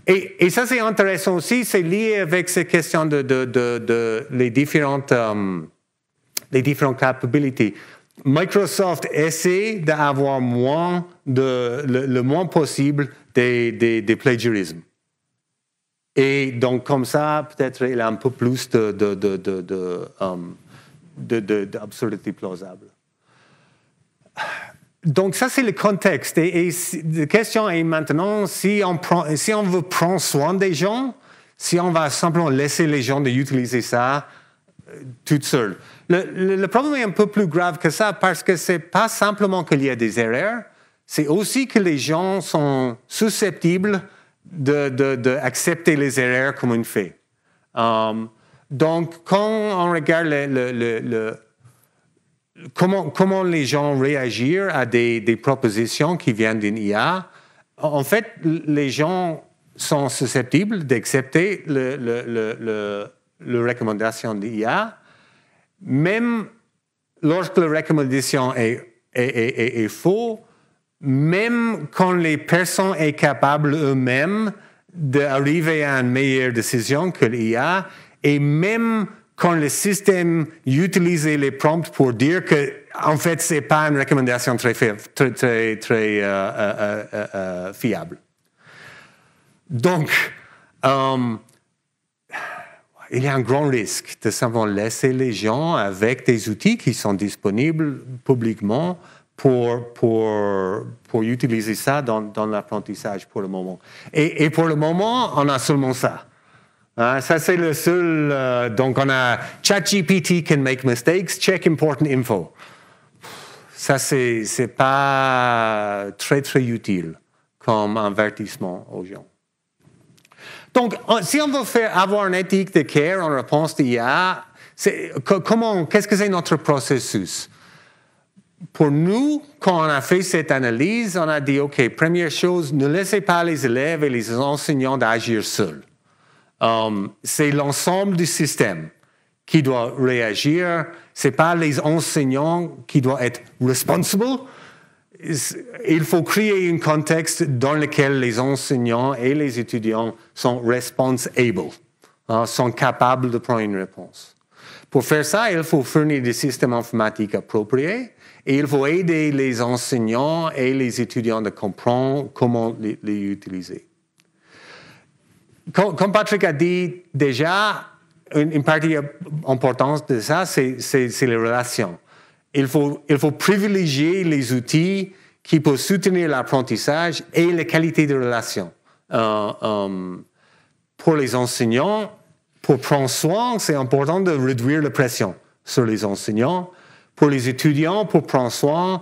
Et ça, c'est intéressant aussi, c'est lié avec ces questions de les différentes capabilities. Microsoft essaie d'avoir le moins possible des plagiarismes. Et donc, comme ça, peut-être il a un peu plus d'absurdité plausible. Donc, ça, c'est le contexte. Et la question est maintenant, si on veut prendre soin des gens, si on va simplement laisser les gens d'utiliser ça tout seul. Le problème est un peu plus grave que ça parce que ce n'est pas simplement qu'il y a des erreurs, c'est aussi que les gens sont susceptibles d'accepter les erreurs comme un fait. Donc, quand on regarde comment les gens réagissent à des propositions qui viennent d'une IA, en fait, les gens sont susceptibles d'accepter les recommandations d'IA, même lorsque la recommandation est fausse, même quand les personnes sont capables eux-mêmes d'arriver à une meilleure décision que l'IA, et même quand le système utilise les prompts pour dire que, en fait, ce n'est pas une recommandation très fiable. Donc, il y a un grand risque de simplement laisser les gens avec des outils qui sont disponibles publiquement pour utiliser ça dans l'apprentissage pour le moment. Et pour le moment, on a seulement ça. Ça, c'est le seul... donc, on a ChatGPT can make mistakes, check important info. Ça, c'est pas très, très utile comme avertissement aux gens. Donc, si on veut avoir une éthique de care en réponse d'IA, qu'est-ce que c'est notre processus? Pour nous, quand on a fait cette analyse, on a dit, OK, première chose, ne laissez pas les élèves et les enseignants d'agir seuls. C'est l'ensemble du système qui doit réagir. Ce n'est pas les enseignants qui doivent être responsables. Il faut créer un contexte dans lequel les enseignants et les étudiants sont responsables, sont capables de prendre une réponse. Pour faire ça, il faut fournir des systèmes informatiques appropriés et il faut aider les enseignants et les étudiants à comprendre comment les utiliser. Comme Patrick a dit déjà, une partie importante de ça, c'est les relations. Il faut privilégier les outils qui peuvent soutenir l'apprentissage et la qualité de relation. Pour les enseignants, pour prendre soin, c'est important de réduire la pression sur les enseignants. Pour les étudiants, pour prendre soin,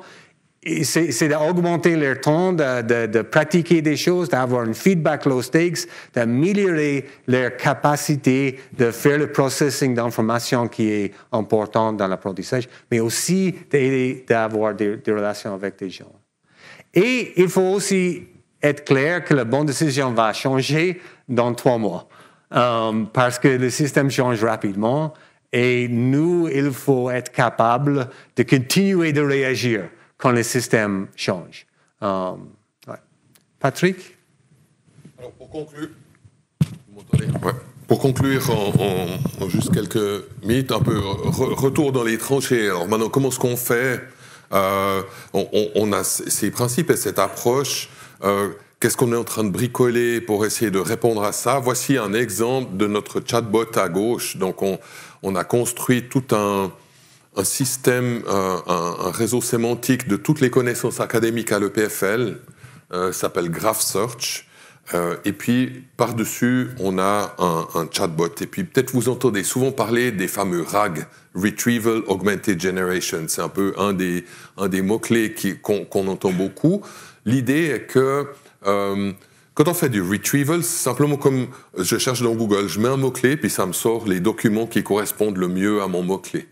c'est d'augmenter leur temps, de pratiquer des choses, d'avoir un feedback low stakes, d'améliorer leur capacité de faire le processing d'informations qui est important dans l'apprentissage, mais aussi d'avoir des relations avec des gens. Et il faut aussi être clair que la bonne décision va changer dans 3 mois, parce que le système change rapidement et nous, il faut être capable de continuer de réagir quand le système change. Ouais. Patrick? Alors, pour conclure, vous m'entendez? Ouais. Pour conclure, en juste quelques minutes, un peu retour dans les tranchées. Alors maintenant, comment est-ce qu'on fait? On a ces principes et cette approche. Qu'est-ce qu'on est en train de bricoler pour essayer de répondre à ça? Voici un exemple de notre chatbot à gauche. Donc, on a construit tout un système, un réseau sémantique de toutes les connaissances académiques à l'EPFL, s'appelle Graph Search. Et puis, par-dessus, on a un chatbot. Et puis, peut-être vous entendez souvent parler des fameux RAG, Retrieval Augmented Generation. C'est un peu un des mots-clés qu'on entend beaucoup. L'idée est que quand on fait du retrieval, c'est simplement comme je cherche dans Google, je mets un mot-clé, puis ça me sort les documents qui correspondent le mieux à mon mot-clé.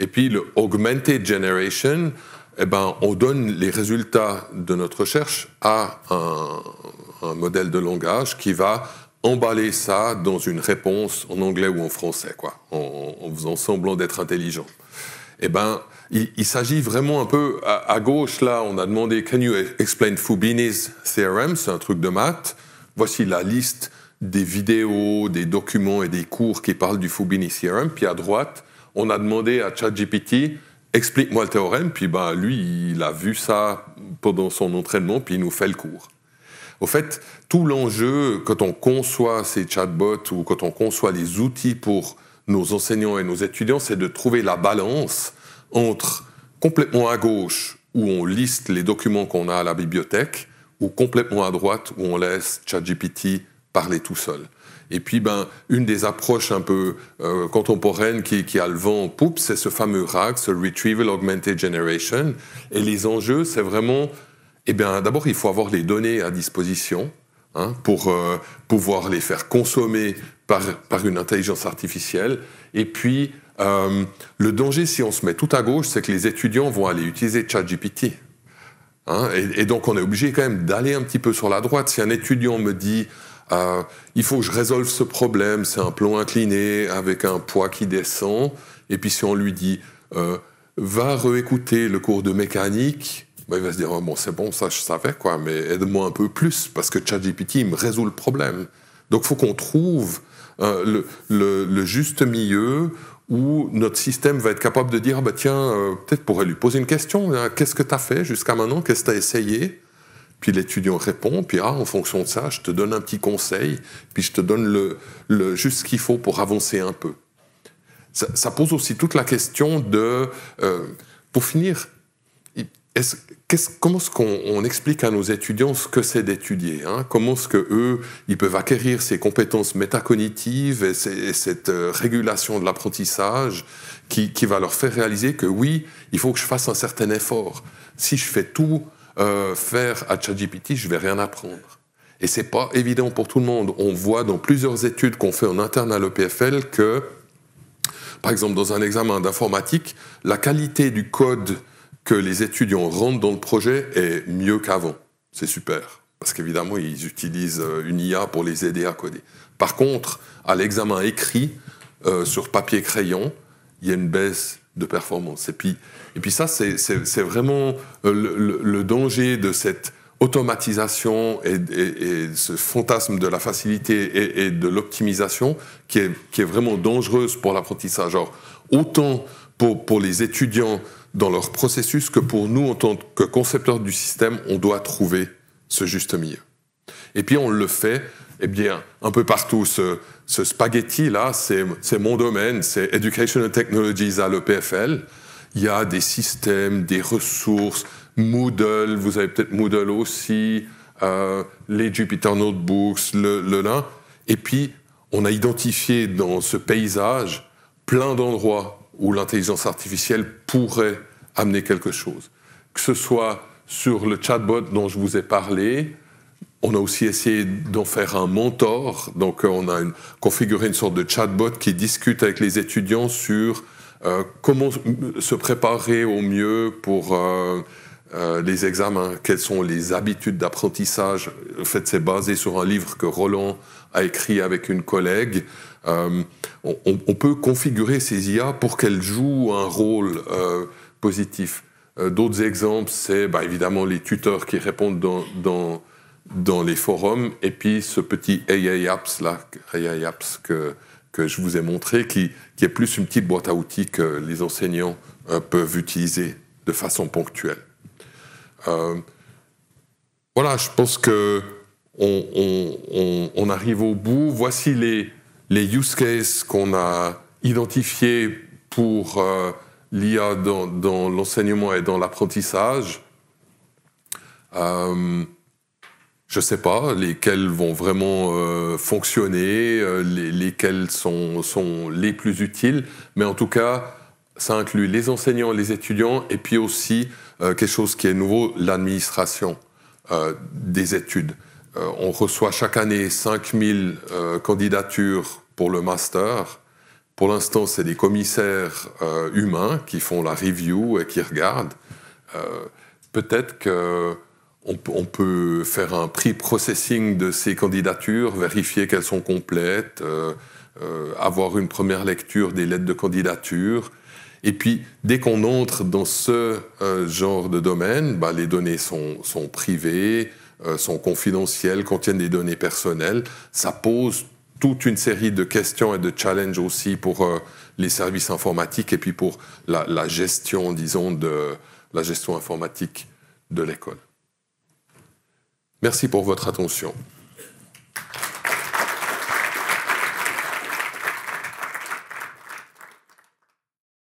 Et puis, le Augmented Generation, eh ben, on donne les résultats de notre recherche à un modèle de langage qui va emballer ça dans une réponse en anglais ou en français, quoi, en faisant semblant d'être intelligent. Eh ben, il s'agit vraiment un peu, à gauche, là, on a demandé « Can you explain Fubini's theorem ?» C'est un truc de maths. Voici la liste des vidéos, des documents et des cours qui parlent du Fubini theorem. Puis à droite, on a demandé à ChatGPT « explique-moi le théorème, puis lui, il a vu ça pendant son entraînement, puis il nous fait le cours. Au fait, tout l'enjeu, quand on conçoit ces chatbots ou quand on conçoit les outils pour nos enseignants et nos étudiants, c'est de trouver la balance entre complètement à gauche, où on liste les documents qu'on a à la bibliothèque, ou complètement à droite, où on laisse ChatGPT parler tout seul. Et puis, une des approches un peu contemporaines qui a le vent en poupe, c'est ce fameux RAG, ce Retrieval Augmented Generation. Et les enjeux, c'est vraiment... d'abord, il faut avoir les données à disposition pour pouvoir les faire consommer par une intelligence artificielle. Et puis, le danger, si on se met tout à gauche, c'est que les étudiants vont aller utiliser ChatGPT. Et donc, on est obligé quand même d'aller un petit peu sur la droite. Si un étudiant me dit il faut que je résolve ce problème, c'est un plomb incliné avec un poids qui descend, et puis si on lui dit va réécouter le cours de mécanique, il va se dire bon, c'est bon, ça je savais, quoi, mais aide-moi un peu plus, parce que ChatGPT il me résout le problème. Donc il faut qu'on trouve le juste milieu où notre système va être capable de dire peut-être pourrait lui poser une question, qu'est-ce que tu as fait jusqu'à maintenant, qu'est-ce que tu as essayé? Puis l'étudiant répond, puis en fonction de ça, je te donne un petit conseil, puis je te donne juste ce qu'il faut pour avancer un peu. Ça pose aussi toute la question de, pour finir, comment est-ce qu'on explique à nos étudiants ce que c'est d'étudier, comment est-ce qu'eux, ils peuvent acquérir ces compétences métacognitives et cette régulation de l'apprentissage qui va leur faire réaliser que oui, il faut que je fasse un certain effort. Si je fais tout faire à ChatGPT, je vais rien apprendre. Et c'est pas évident pour tout le monde. On voit dans plusieurs études qu'on fait en interne à l'EPFL que, par exemple, dans un examen d'informatique, la qualité du code que les étudiants rentrent dans le projet est mieux qu'avant. C'est super, parce qu'évidemment, ils utilisent une IA pour les aider à coder. Par contre, à l'examen écrit, sur papier-crayon, il y a une baisse de performance. Et puis ça, c'est vraiment le danger de cette automatisation et ce fantasme de la facilité et de l'optimisation qui est vraiment dangereuse pour l'apprentissage. Alors, autant pour les étudiants dans leur processus que pour nous, en tant que concepteurs du système, on doit trouver ce juste milieu. Et puis on le fait, un peu partout. Ce spaghetti-là, c'est mon domaine, c'est Educational Technologies à l'EPFL. Il y a des systèmes, des ressources, Moodle, vous avez peut-être Moodle aussi, les Jupyter Notebooks, le là. Et puis, on a identifié dans ce paysage plein d'endroits où l'intelligence artificielle pourrait amener quelque chose. Que ce soit sur le chatbot dont je vous ai parlé, on a aussi essayé d'en faire un mentor. Donc, on a configuré une sorte de chatbot qui discute avec les étudiants sur comment se préparer au mieux pour les examens, quelles sont les habitudes d'apprentissage. En fait, c'est basé sur un livre que Roland a écrit avec une collègue. On peut configurer ces IA pour qu'elles jouent un rôle positif. D'autres exemples, c'est évidemment les tuteurs qui répondent dans les forums, et puis ce petit AI Apps que je vous ai montré, qui est plus une petite boîte à outils que les enseignants peuvent utiliser de façon ponctuelle. Voilà, je pense que on arrive au bout. Voici les use cases qu'on a identifiés pour l'IA dans l'enseignement et dans l'apprentissage. Je ne sais pas lesquels vont vraiment fonctionner, lesquels sont les plus utiles, mais en tout cas, ça inclut les enseignants, les étudiants, et puis aussi quelque chose qui est nouveau, l'administration des études. On reçoit chaque année 5000 candidatures pour le master. Pour l'instant, c'est des commissaires humains qui font la review et qui regardent. Peut-être qu'on peut faire un pre-processing de ces candidatures, vérifier qu'elles sont complètes, avoir une première lecture des lettres de candidature. Et puis, dès qu'on entre dans ce genre de domaine, les données sont privées, sont confidentielles, contiennent des données personnelles. Ça pose toute une série de questions et de challenges aussi pour les services informatiques et puis pour la gestion, disons, de la gestion informatique de l'école. Merci pour votre attention.